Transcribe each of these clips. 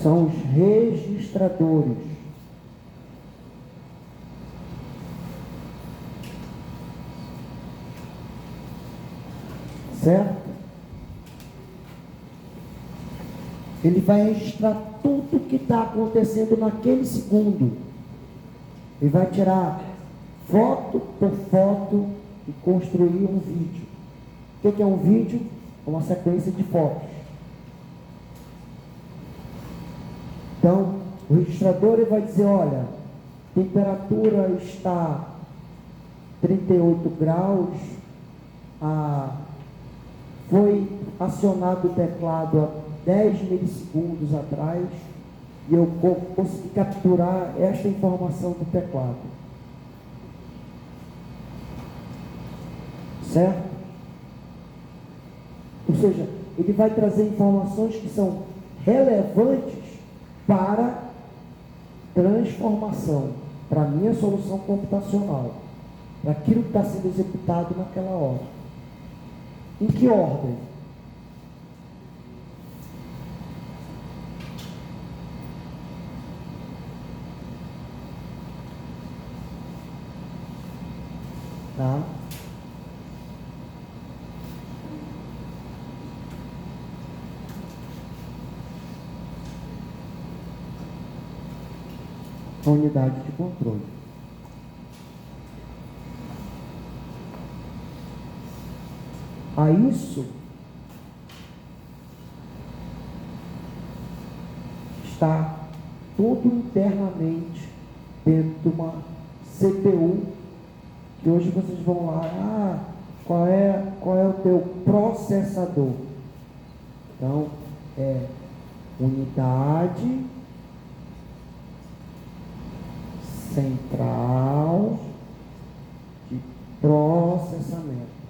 São os registradores. Certo? Ele vai registrar tudo que está acontecendo naquele segundo. Ele vai tirar foto por foto e construir um vídeo. O que é um vídeo? Uma sequência de fotos. Então, o registrador ele vai dizer, olha, temperatura está 38 graus, foi acionado o teclado há 10 milissegundos atrás e eu consegui capturar esta informação do teclado. Certo? Ou seja, ele vai trazer informações que são relevantes para transformação, para a minha solução computacional, para aquilo que está sendo executado naquela hora. Em que ordem? Tá? A unidade de controle. A isso está tudo internamente dentro de uma CPU, que hoje vocês vão lá, qual é o teu processador? Então, é unidade central de processamento.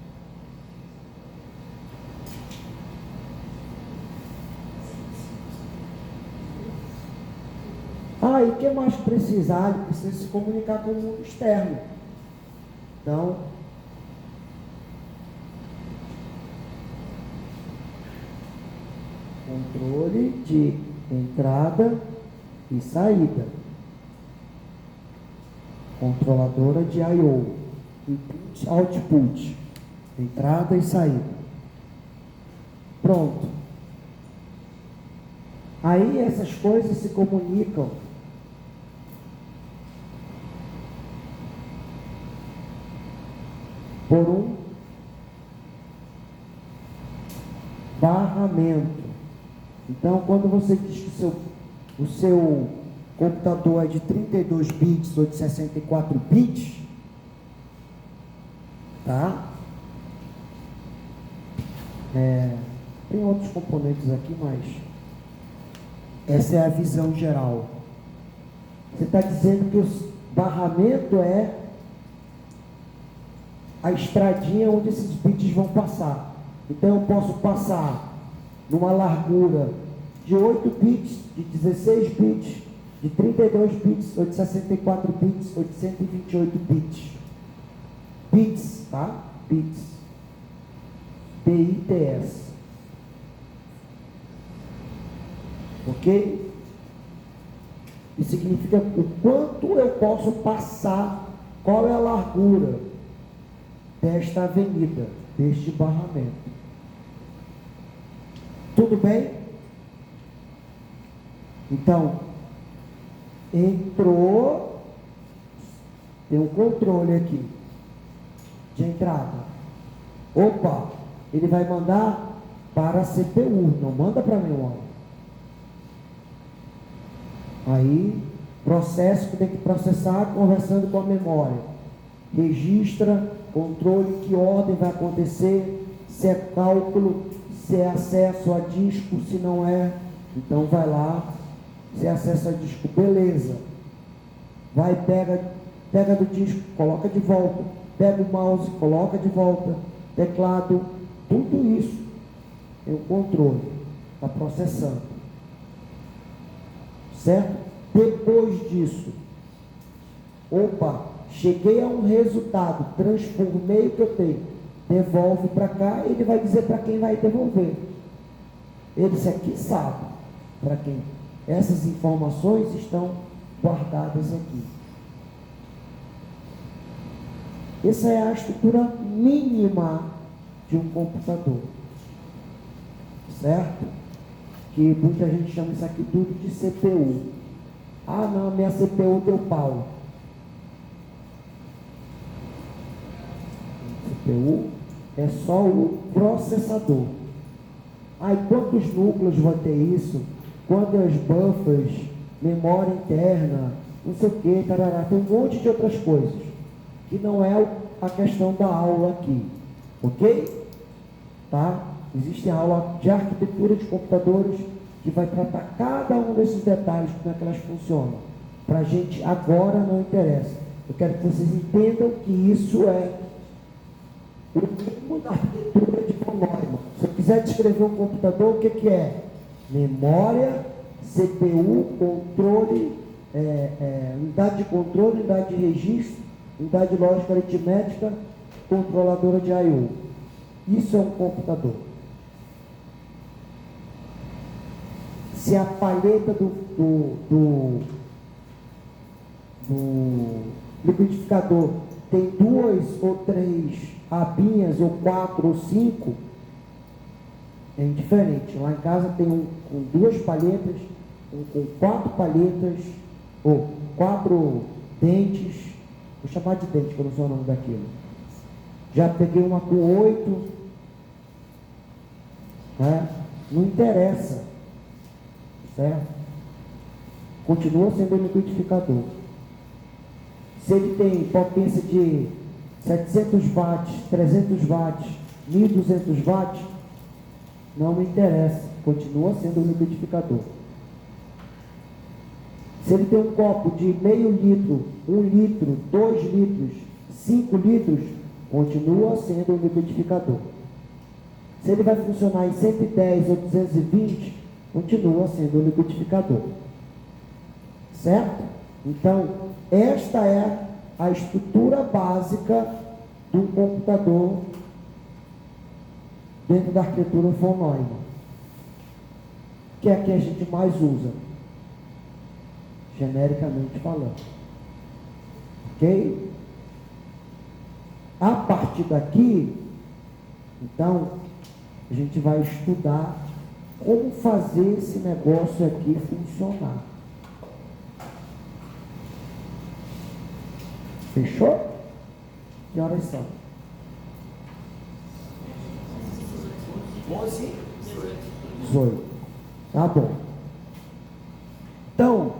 E o que mais precisar? Ele precisa se comunicar com o mundo externo. Então, controle de entrada e saída. Controladora de I/O, input, output, entrada e saída. Pronto. Aí essas coisas se comunicam por um barramento. Então, quando você diz que o seu computador é de 32 bits ou de 64 bits, tá? Tem outros componentes aqui, mas essa é a visão geral. Você está dizendo que o barramento é a estradinha onde esses bits vão passar. Então eu posso passar numa largura de 8 bits, de 16 bits, de 32 bits, ou de 64 bits, ou de 128 bits. Bits, tá? Bits. BITS. Ok? Isso significa o quanto eu posso passar, qual é a largura desta avenida, deste barramento. Tudo bem? Então, entrou, tem um controle aqui de entrada. Opa, ele vai mandar para a CPU, não manda para a memória. Aí, processo que tem que processar conversando com a memória. Registra, controle, que ordem vai acontecer, se é cálculo, se é acesso a disco, se não é, então vai lá, se é acesso a disco, beleza. Vai, pega do disco, coloca de volta, pega o mouse, coloca de volta, teclado, tudo isso tem um controle, está processando. Certo? Depois disso, opa, cheguei a um resultado, transformei o que eu tenho, devolve para cá, ele vai dizer para quem vai devolver. Esse aqui sabe para quem essas informações estão guardadas aqui. Essa é a estrutura mínima de um computador, certo? Que muita gente chama isso aqui tudo de CPU. Ah, não, a minha CPU deu pau. CPU é só o processador. Aí quantos núcleos vai ter isso? Quantas buffers, memória interna, não sei o que, tarará, tem um monte de outras coisas, que não é a questão da aula aqui, ok? Tá? Existe a aula de arquitetura de computadores que vai tratar cada um desses detalhes, como é que elas funcionam. Para a gente agora não interessa. Eu quero que vocês entendam que isso é o tipo da arquitetura de von Neumann. Se eu quiser descrever um computador, o que, que é? Memória, CPU, controle, unidade de controle, unidade de registro, unidade lógica aritmética, controladora de I/O. Isso é um computador. Se a palheta do liquidificador tem 2 ou 3 abinhas, ou 4 ou 5, é indiferente. Lá em casa tem um com 2 palhetas, um com 4 palhetas, ou 4 dentes. Vou chamar de dente, que eu não sei o nome daquilo. Já peguei uma com 8. Né? Não interessa. Certo? Continua sendo um liquidificador. Se ele tem potência de 700 watts, 300 watts, 1.200 watts, não me interessa. Continua sendo um liquidificador. Se ele tem um copo de meio litro, 1 litro, 2 litros, 5 litros, continua sendo um liquidificador. Se ele vai funcionar em 110 ou 220, continua sendo um liquidificador. Certo? Então, esta é a estrutura básica do computador dentro da arquitetura von Neumann, que é a que a gente mais usa, genericamente falando. Ok? A partir daqui, então, a gente vai estudar como fazer esse negócio aqui funcionar. Fechou? Que horas são? 11? 18. Tá bom. Então,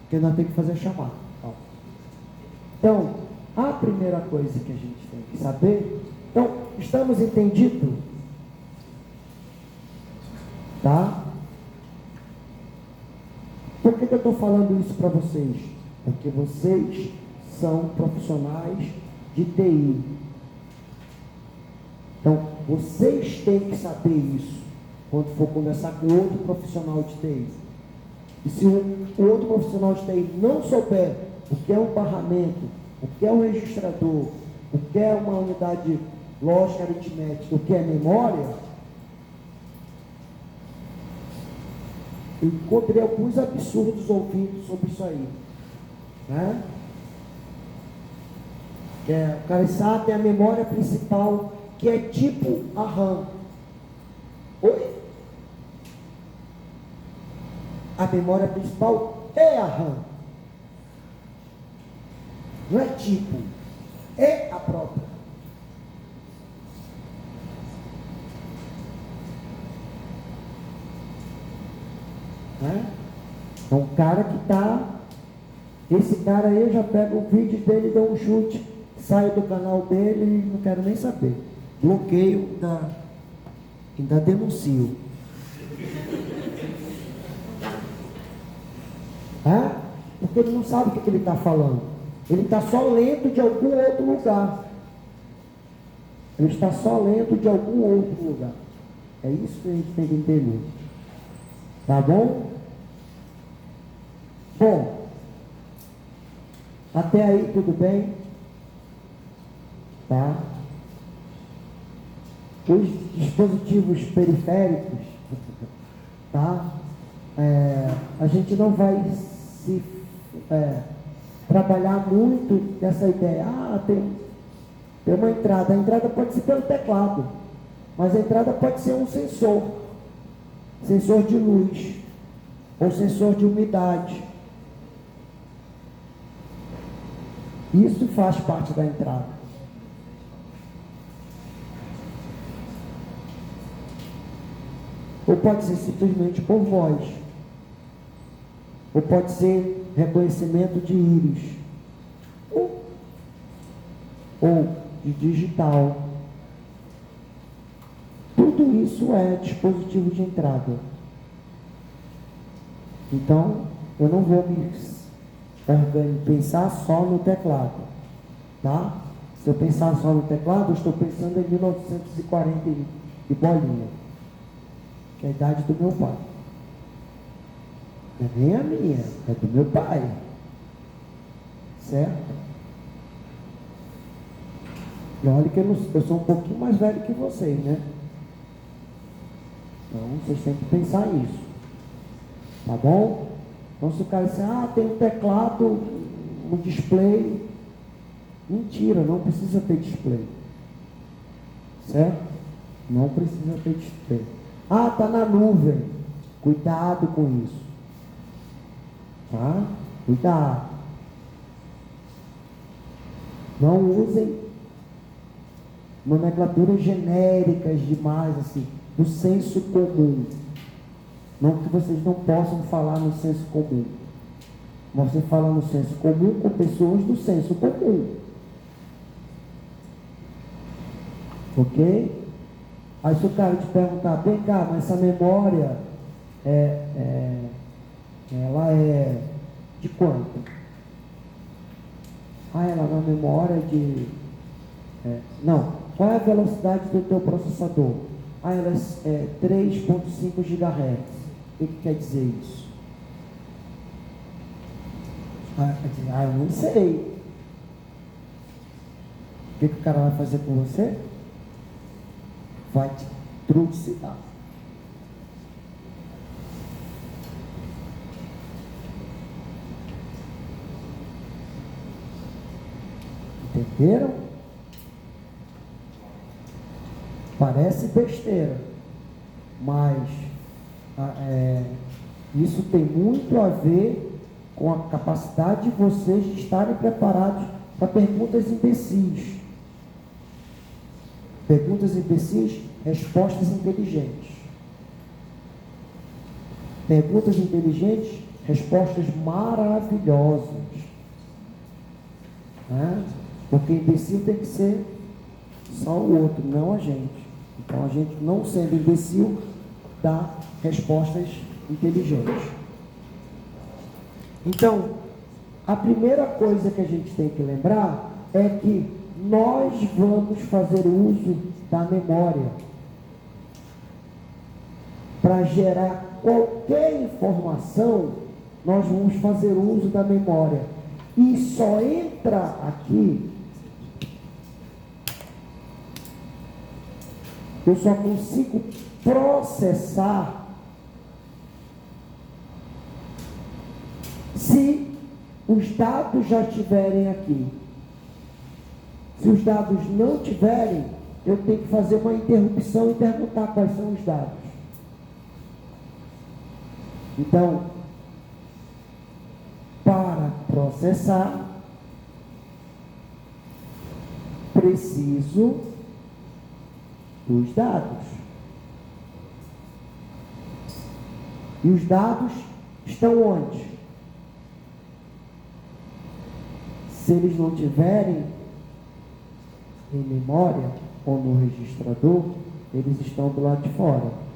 porque nós temos que fazer a chamada. Então, a primeira coisa que a gente tem que saber, então, estamos entendidos? Tá? Por que eu estou falando isso para vocês? Porque vocês são profissionais de TI. Então, vocês têm que saber isso quando for conversar com outro profissional de TI. E se o outro profissional de TI não souber o que é um barramento, o que é um registrador, o que é uma unidade lógica aritmética, o que é memória, eu encontrei alguns absurdos ouvindo sobre isso aí, né? O cara sabe a memória principal, que é tipo a RAM. Oi? A memória principal é a RAM. Não é tipo, é a própria. Né? Então, o cara que está, esse cara aí, eu já pego o vídeo dele, dou um chute, saio do canal dele e não quero nem saber. Bloqueio, ainda denuncio. Porque ele não sabe o que ele está falando. Ele está só lendo de algum outro lugar. Ele está só lendo de algum outro lugar. É isso que a gente tem que entender. Tá bom? Bom, até aí tudo bem? Tá? Os dispositivos periféricos, tá? a gente não vai se trabalhar muito nessa ideia. Tem uma entrada. A entrada pode ser pelo teclado, mas a entrada pode ser um sensor de luz, ou sensor de umidade. Isso faz parte da entrada. Ou pode ser simplesmente por voz, ou pode ser reconhecimento de íris, ou de digital. Tudo isso é dispositivo de entrada. Então, eu não vou pensar só no teclado, tá? Se eu pensar só no teclado, eu estou pensando em 1940 e bolinha, que é a idade do meu pai. Não é nem a minha, é do meu pai. Certo? E olha que eu sou um pouquinho mais velho que vocês, né? Então, vocês têm que pensar nisso. Tá bom? Então, se o cara disser, tem um teclado, um display. Mentira, não precisa ter display. Certo? Não precisa ter display. Tá na nuvem. Cuidado com isso. Tá? Cuidado. Não usem nomenclaturas genéricas demais, assim, do senso comum. Não que vocês não possam falar no senso comum. Mas você fala no senso comum com pessoas do senso comum. Ok? Aí se o cara te perguntar, vem cá, mas essa memória ela é de quanto? Ela é uma memória de... não, qual é a velocidade do teu processador? Ela é 3.5 GHz. O que quer dizer isso? Eu não sei. O que o cara vai fazer com você? Vai te trucidar. Entenderam? Parece besteira, mas isso tem muito a ver com a capacidade de vocês de estarem preparados para perguntas imbecis. Perguntas imbecis, respostas inteligentes. Perguntas inteligentes, respostas maravilhosas. Porque imbecil tem que ser só o outro, não a gente. Então a gente, não sendo imbecil, dá respostas inteligentes. Então, a primeira coisa que a gente tem que lembrar é que nós vamos fazer uso da memória para gerar qualquer informação. Nós vamos fazer uso da memória e só entra aqui, eu só consigo processar se os dados já estiverem aqui. Se os dados não tiverem, eu tenho que fazer uma interrupção e perguntar quais são os dados. Então, para processar, preciso dos dados. E os dados estão onde? Se eles não tiverem em memória ou no registrador, eles estão do lado de fora.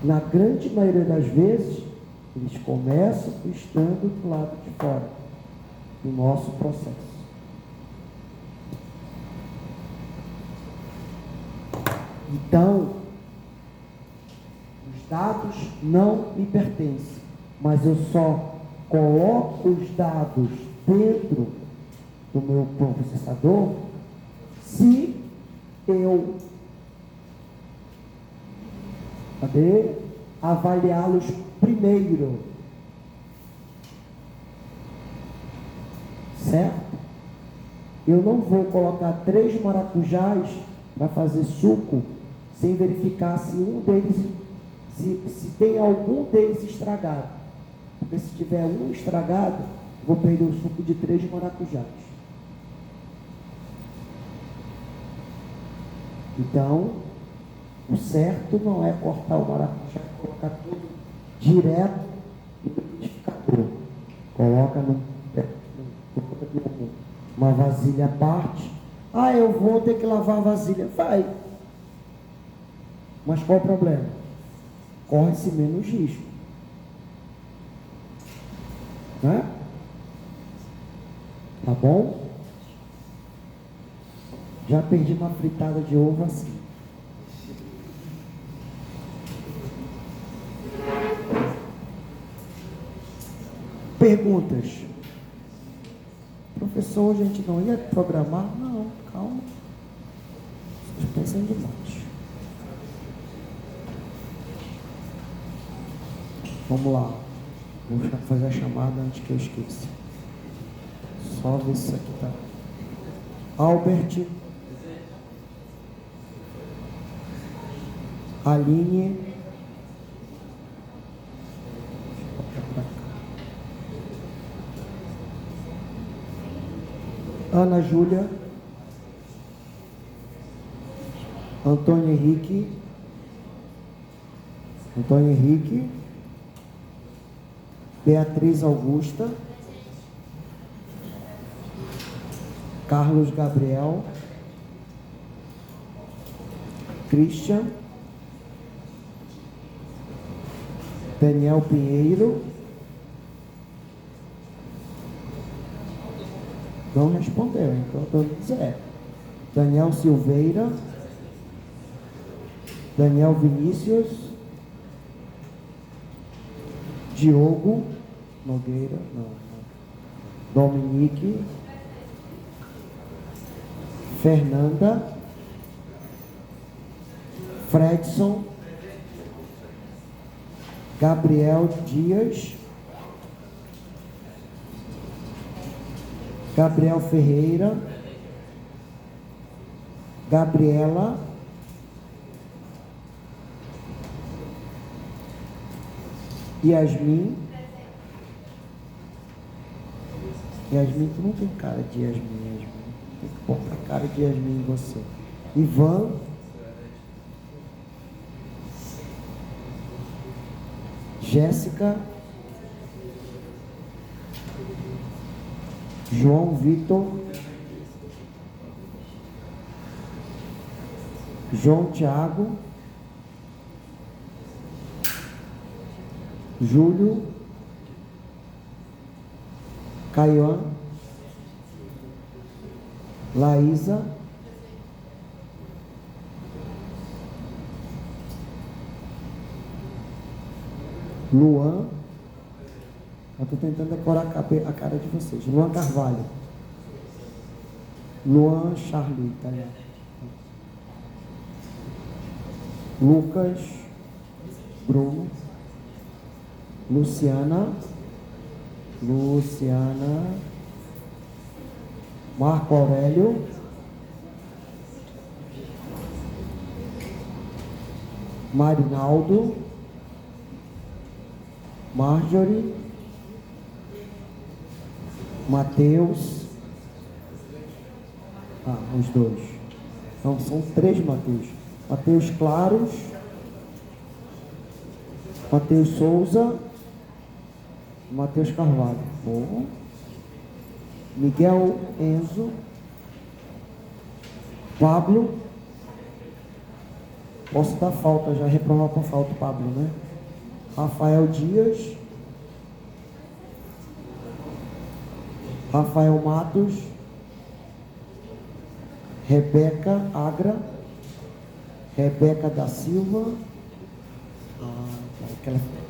Na grande maioria das vezes, eles começam estando do lado de fora do nosso processo. Então, os dados não me pertencem, mas eu só coloco os dados dentro do meu processador se eu Cadê? Avaliá-los primeiro. Certo? Eu não vou colocar 3 maracujás para fazer suco sem verificar se um deles, se tem algum deles estragado. Porque se tiver um estragado, vou perder o suco de 3 maracujás. Então, o certo não é cortar o maracujá, colocar tudo direto no liquidificador. Coloca uma vasilha à parte. Ah, eu vou ter que lavar a vasilha. Vai. Mas qual o problema? Corre-se menos risco. Né? Tá bom? Já perdi uma fritada de ovo assim. Perguntas. Professor, a gente não ia programar? Não, calma. Vocês pensam demais. Vamos lá. Vou fazer a chamada antes que eu esqueça. Só ver se isso aqui tá. Albert. Aline. Ana Júlia. Antônio Henrique. Antônio Henrique. Beatriz Augusta. Carlos Gabriel. Christian. Daniel Pinheiro. Não respondeu, então eu estou dizendo. Daniel Silveira. Daniel Vinícius. Diogo Nogueira. Não. Dominique. Fernanda. Fredson. Gabriel Dias. Gabriel Ferreira. Gabriela. Yasmin. Yasmin, tu não tem cara de Yasmin, Yasmin. Tem que botar a cara de Yasmin em você. Ivan. Jéssica. João Vitor. João Tiago. Júlio. Caian. Laísa. Luan. Eu estou tentando decorar a cara de vocês. Luan Carvalho. Luan Charlie, tá aí. Lucas. Bruno. Luciana. Marco Aurélio. Marinaldo. Marjorie. Mateus. Os dois. Então são 3 Mateus. Mateus Claros. Mateus Souza. Mateus Carvalho. Bom. Miguel Enzo. Pablo. Posso dar falta, já reprovar por falta, Pablo, né? Rafael Dias. Rafael Matos. Rebeca Agra. Rebeca da Silva.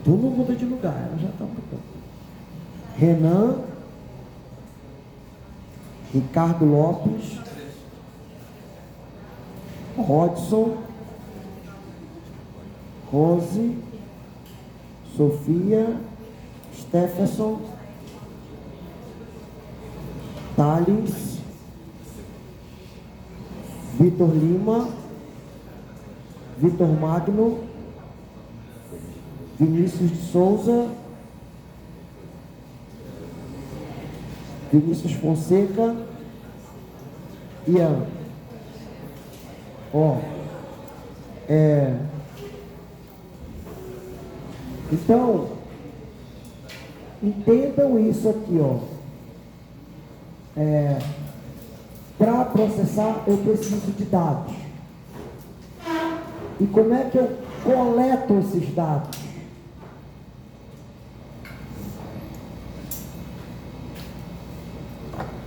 Tu não muda de lugar, ela já está mudando. Renan. Ricardo Lopes. Rose, Sofia, Stephenson, Thales, Vitor Lima, Vitor Magno, Vinícius de Souza, Vinícius Fonseca, Ian. Então, entendam isso aqui, para processar eu preciso de dados. E como é que eu coleto esses dados?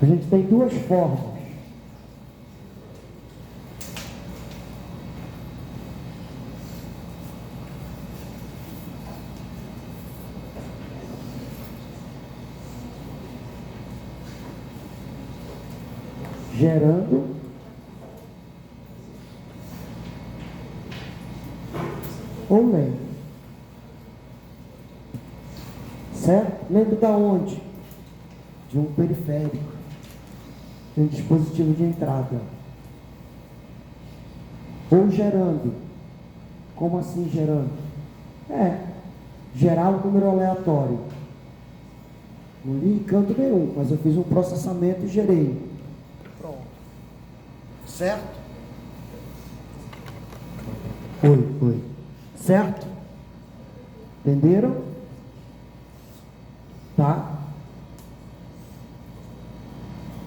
A gente tem duas formas. Gerando ou lendo. Certo? Lendo da onde? De um periférico, de um dispositivo de entrada. Ou gerando. Como assim gerando? Gerar um número aleatório. Não li em canto nenhum, mas eu fiz um processamento e gerei. Pronto. Certo? Oi. Certo? Entenderam? Tá?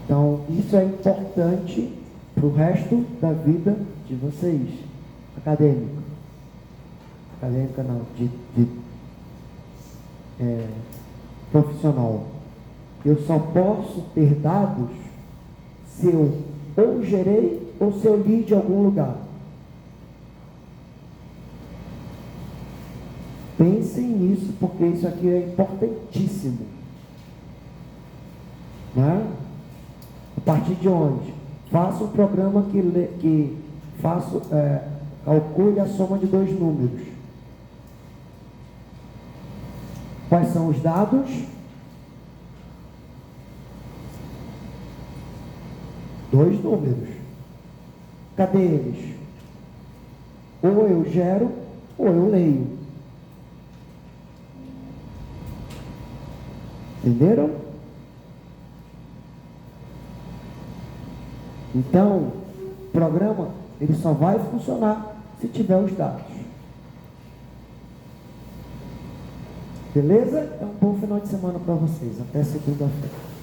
Então, isso é importante para o resto da vida de vocês. Acadêmica não, profissional. Eu só posso ter dados se eu ou gerei ou se eu li de algum lugar. Pensem nisso, porque isso aqui é importantíssimo. Né? A partir de onde? Faça um programa que calcule a soma de dois números. Quais são os dados? Dois números. Cadê eles? Ou eu gero, ou eu leio. Entenderam? Então, o programa, ele só vai funcionar se tiver os dados. Beleza? Então, bom final de semana para vocês. Até segunda-feira.